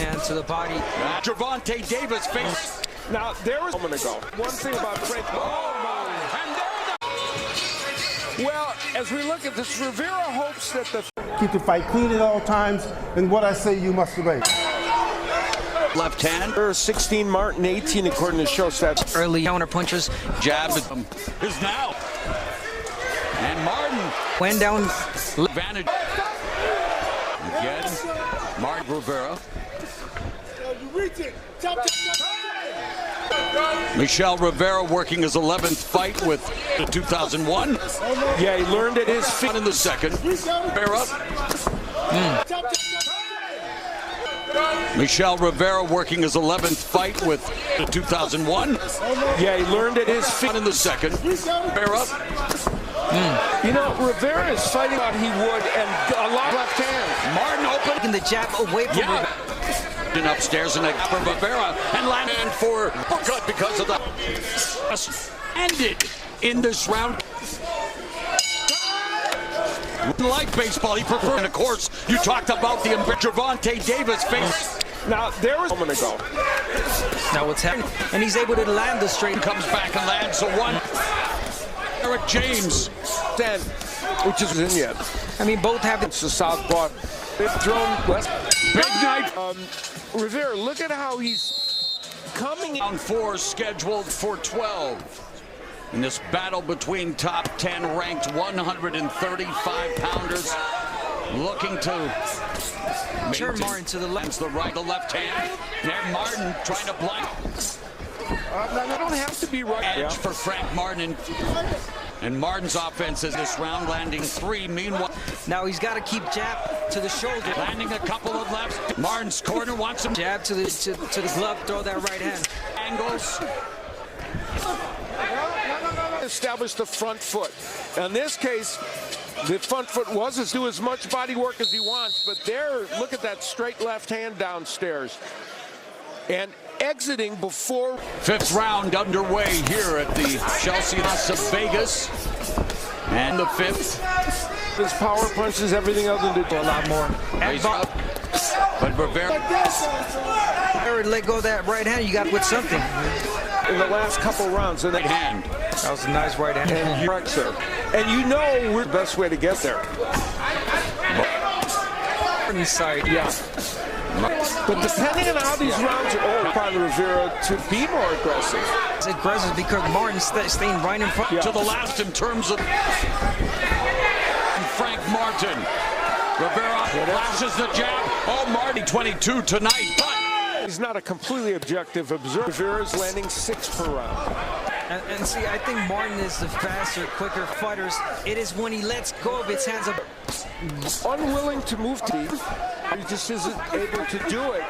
hand to the body. Gervonta Davis face. Now, there was a moment ago. One thing about Frank. Well, as we look at this, Rivera hopes that the keep the fight clean at all times, and what I say you must obey. Left hand. 16, Martin 18, according to show stats. Early counter punches. Jab is now. And Martin Went down. advantage. Again, Martin Rivera. Michel Rivera working his 11th fight with 2001. Yeah, he learned at his feet In the second. Rivera. Michel Rivera working his 11th fight with 2001. Yeah, he learned at his feet. In the second. Rivera. You know, Rivera is fighting out he would, and a lot left hand. Martin open. Taking the jab away from Rivera. And upstairs and for Rivera and landed for Burkut because of the ended in this round. Like baseball, he preferred. And of course, you talked about the Gervonta Davis face. Now, there was a moment ago. Now what's happening? And he's able to land the straight. Comes back and lands a one. Eric James. 10, which isn't in yet. I mean, both have It's the southpaw. They've thrown left. Big night. Rivera, look at how he's coming in. Round 4 scheduled for 12. In this battle between top 10 ranked 135 pounders looking to Turn Martin to the left. the right, the left hand. There Martin trying to blind. I don't have to be right. Edge for Frank Martin. And Martin's offense is this round landing 3. Meanwhile, Now he's got to keep jab to the shoulder. landing a couple of lefts. Martin's corner wants him. Jab to the glove. Throw that right hand. Angles. Establish the front foot. In this case, the front foot was to do as much body work as he wants, but there, look at that straight left hand downstairs. And exiting before. 5th round underway here at the Chelsea Las Vegas. And the 5th. His power punches, everything other than A lot more. Raised up. But Rivera. Let go of that right hand. You got to put something. in the last couple rounds. And Right hand. That was a nice right hand. And correct, sir. And you know we're the best way to get there. Inside. Yeah. But depending on how these rounds are upon Rivera to be more aggressive. It's aggressive because Martin's staying right in front. Yeah. To the last in terms of Frank Martin. Rivera flashes the jab. Oh, Marty 22 tonight. But he's not a completely objective observer. Rivera's landing 6 per round. And see, I think Martin is the faster, quicker fighters. It is when he lets go of his hands up. Unwilling to move to he just isn't able to do it.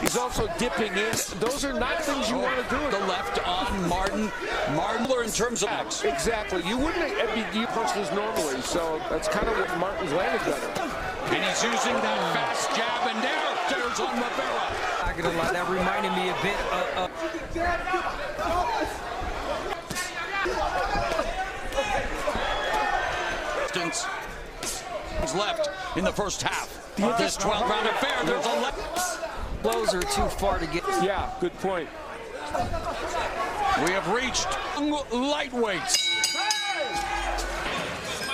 He's also dipping in. Those are not things you want to do. the left on Martin. Martler in terms of X. Exactly. You wouldn't you punch this normally, so that's kind of what Martin's landed better. And he's using that fast jab, and there's on Rivera. Not gonna lie, that reminded me a bit of left in the first half of this 12-round affair. There's a left. blows are too far to get. Yeah, good point. We have reached lightweights.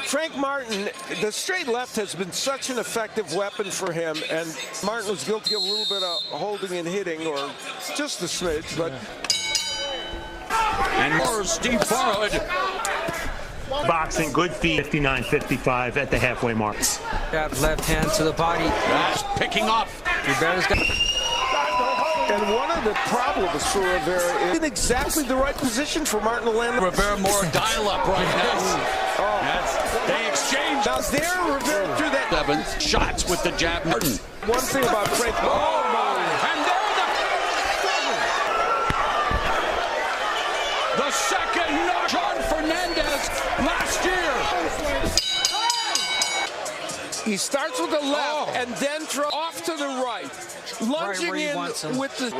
Frank Martin, the straight left has been such an effective weapon for him, and Martin was guilty of a little bit of holding and hitting, or just a smidge, but... And more Steve Farhood. Boxing, good feet, 59-55 at the halfway mark. Jab, left hand to the body. That's picking off. Rivera's got. And one of the problems for Rivera is in exactly the right position for Martin to land. Rivera more dial-up right now. Oh. They exchange. Now there, Rivera threw that. 7 shots with the jab. Martin. One thing about Frank Martin. And the second knock. John Fernandez last year. He starts with the left and then throw off to the right. Lunging where he in wants him. with the...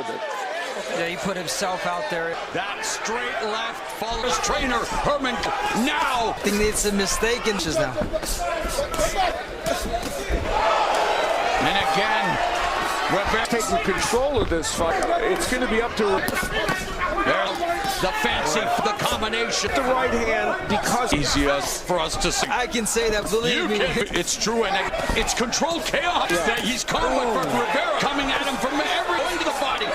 Yeah, he put himself out there. That straight left follows trainer Herman. Now. I think it's a mistake inches now. And again, Rivera taking control of this fight. It's going to be up to the fancy, the combination. the right hand because Easiest for us to see. I can say that, believe me. It's true, and it's controlled chaos that he's caught with Rivera coming at him from every into the body.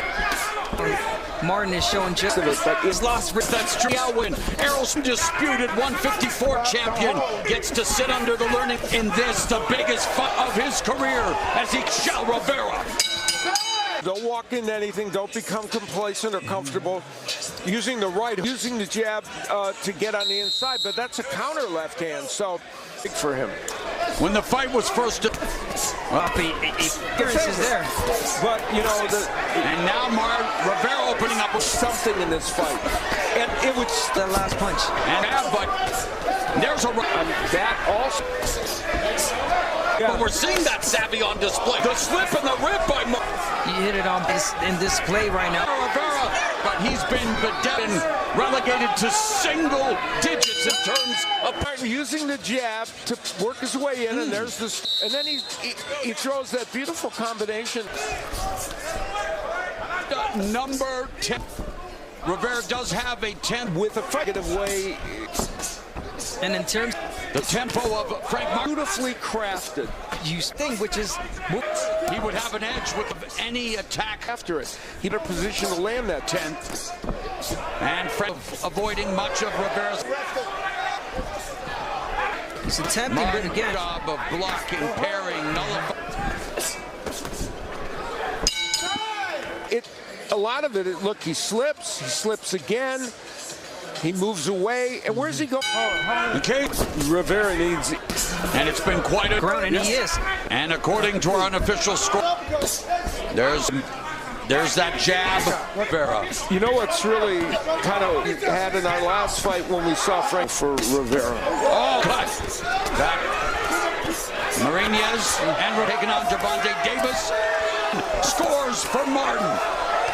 Martin is showing just of it, but he's lost. That's true. Win. Errol's disputed 154 champion gets to sit under the learning in this, the biggest fight of his career, as Michel Rivera. don't walk into anything. Don't become complacent or comfortable. Using the jab to get on the inside, but that's a counter left hand, so big for him. When the fight was first, Appearance is there. But you know, and now Rivera opening up with something in this fight, and it would The last punch. and but there's a that also. but we're seeing that savvy on display. The slip and the rip by He hit it on in display right now. Rivera, but he's been relegated to single digits in terms of Using the jab to work his way in, and there's this, and then he throws that beautiful combination. Number 10. Rivera does have a 10 With a negative way, And in terms the tempo of Frank Martin. beautifully crafted use thing, which is He would have an edge with any attack after it. He in a position to land that 10th. And Frank avoiding much of Rivera's he's attempting, but again, job of blocking, parrying, nullifying. A lot of it, look, he slips again, he moves away, and where's he go? Okay. Rivera needs, And it's been quite a ground, and he is. And according to our unofficial score, there's that jab, Rivera. you know what's really kind of had in our last fight when we saw Frank for Rivera. Oh, cut. Back. Marinez and we're taking on Gervonta Davis. Scores for Martin.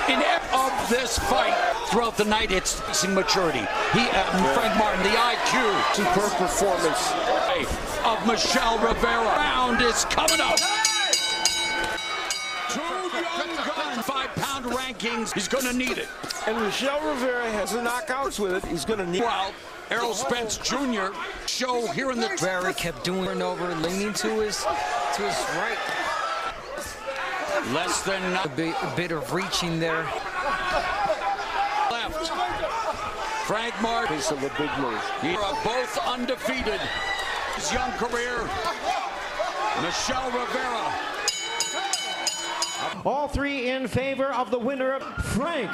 In of this fight throughout the night, it's maturity. Frank Martin, the IQ. Superb performance Of Michel Rivera. Round is coming up. Two young guns, 5-pound rankings. He's going to need it. And Michel Rivera has the knockouts with it. He's going to need. Well, Errol Spence Jr. show here in the. Rivera kept doing it and over, leaning to his right. Less than A bit of reaching there. left. Frank Martin. Piece of a big move. They are both undefeated. His young career. Michel Rivera. All three in favor of the winner, Frank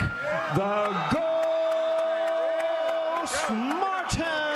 the Ghost Martin.